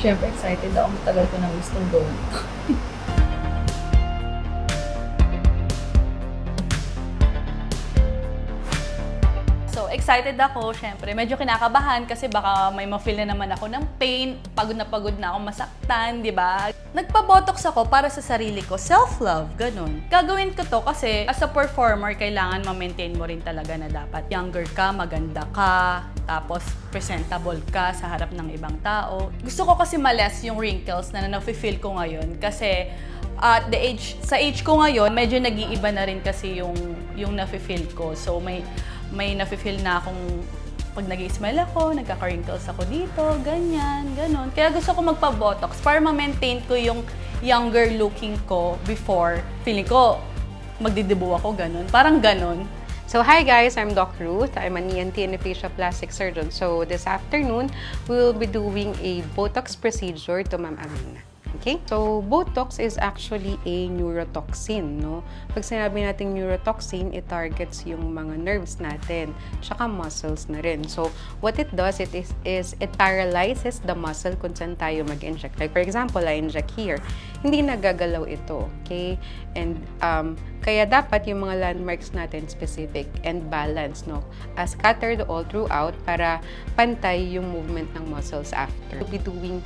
Siyempre, excited ako. Matagal ko nang gustong gawin. So, excited ako, syempre. Medyo kinakabahan kasi baka may ma-feel na naman ako ng pain. Pagod na ako masaktan, di ba? Nagpa-botox ako para sa sarili ko. Self-love, ganun. Gagawin ko to kasi as a performer, kailangan ma-maintain mo rin talaga na dapat younger ka, maganda ka, tapos presentable ka sa harap ng ibang tao. Gusto ko kasi ma-less yung wrinkles na na-feel ko ngayon kasi at sa age ko ngayon, medyo nag-iiba na rin kasi yung na-feel ko. So, may nafe-feel na akong pag nag-i-smile ako, nagkaka-wrinkles ako dito, ganyan, ganon. Kaya gusto ko magpa-botox para ma-maintain ko yung younger looking ko before. Feeling ko, magdidibu ako, ganon. Parang ganon. So hi guys, I'm Doc Ruth. I'm an ENT and a facial plastic surgeon. So this afternoon, we will be doing a Botox procedure to Ma'am Amina. Okay? So, Botox is actually a neurotoxin, no? Pag sinabi natin neurotoxin, it targets yung mga nerves natin, tsaka muscles na rin. So, what it does, it paralyzes the muscle kung saan tayo mag-inject. Like, for example, I inject here. Hindi nagagalaw ito, okay? And, kaya dapat yung mga landmarks natin specific and balanced, no? Scattered all throughout para pantay yung movement ng muscles after. We'll be doing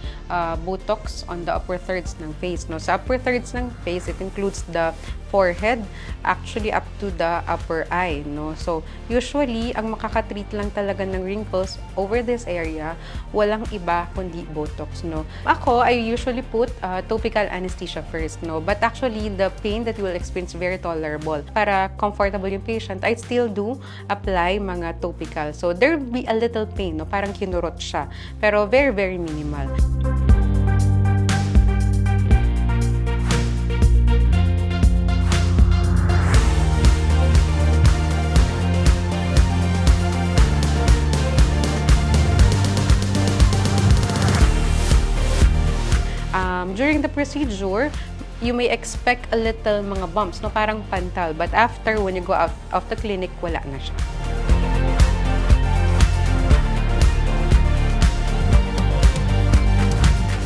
Botox on the upper thirds ng face, no? Sa upper thirds ng face, it includes the forehead, actually up to the upper eye, no? So, usually, ang makakatreat lang talaga ng wrinkles over this area, walang iba kundi Botox, no? Ako, I usually put topical anesthesia first, no? But actually, the pain that you will experience very tolerable. Para comfortable yung patient, I still do apply mga topical. So, there will be a little pain, no? Parang kinurot siya. Pero very, very minimal. During the procedure, you may expect a little mga bumps, no? Parang pantal. But after, when you go out of the clinic, wala na siya.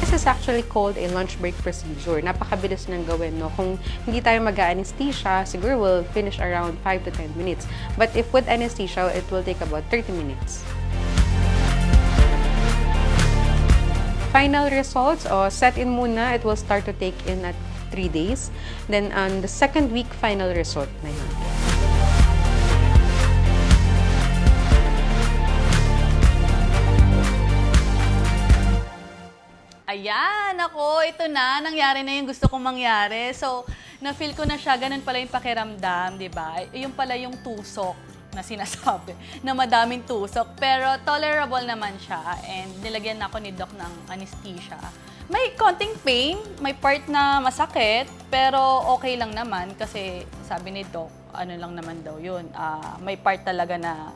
This is actually called a lunch break procedure. Napakabilis nang gawin, no? Kung hindi tayo mag-anesthesia, siguro we'll finish around 5 to 10 minutes. But if with anesthesia, it will take about 30 minutes. Final results, set in muna, it will start to take in at 3 days. Then on the second week, final result na yun. Ayan, ako, ito na, nangyari na yung gusto kong mangyari. So, na-feel ko na siya, ganun pala yung pakiramdam, di ba? Yung pala yung tusok na sinasabi, na madaming tusok. Pero tolerable naman siya and nilagyan ako ni Doc ng anesthesia. May konting pain, may part na masakit, pero okay lang naman kasi sabi ni Doc, ano lang naman daw yun, may part talaga na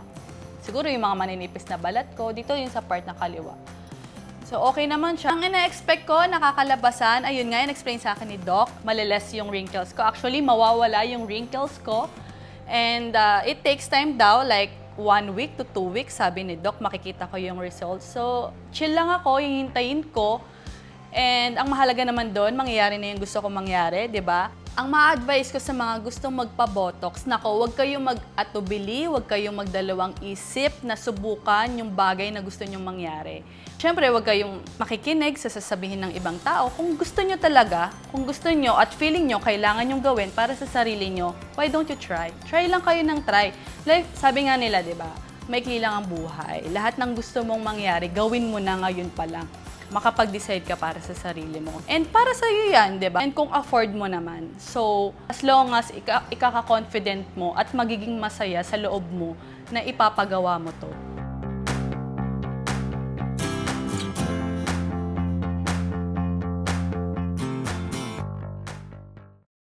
siguro yung mga maninipis na balat ko, dito yung sa part na kaliwa. So, okay naman siya. Ang ina-expect ko, nakakalabasan, ayun nga, in-explain sa akin ni Doc, maliles yung wrinkles ko. Actually, mawawala yung wrinkles ko. And it takes time daw, like 1 week to 2 weeks, sabi ni Doc, makikita ko yung results. So, chill lang ako, hihintayin ko. And ang mahalaga naman doon, mangyayari na yung gusto kong mangyari, di ba? Ang ma-advise ko sa mga gustong magpa-botox, nako, huwag kayong mag-atubili, huwag kayong magdalawang isip na subukan yung bagay na gusto nyong mangyari. Siyempre, huwag kayong makikinig sa sasabihin ng ibang tao. Kung gusto nyo talaga, kung gusto nyo at feeling nyo kailangan nyong gawin para sa sarili nyo, why don't you try? Try lang kayo ng try. Like, sabi nga nila, di ba? Maikli lang ang buhay. Lahat ng gusto mong mangyari, gawin mo na ngayon pa lang. Makapag-decide ka para sa sarili mo. And para sa iyo yan, di ba? And kung afford mo naman. So, as long as ikaka-confident mo at magiging masaya sa loob mo na ipapagawa mo to.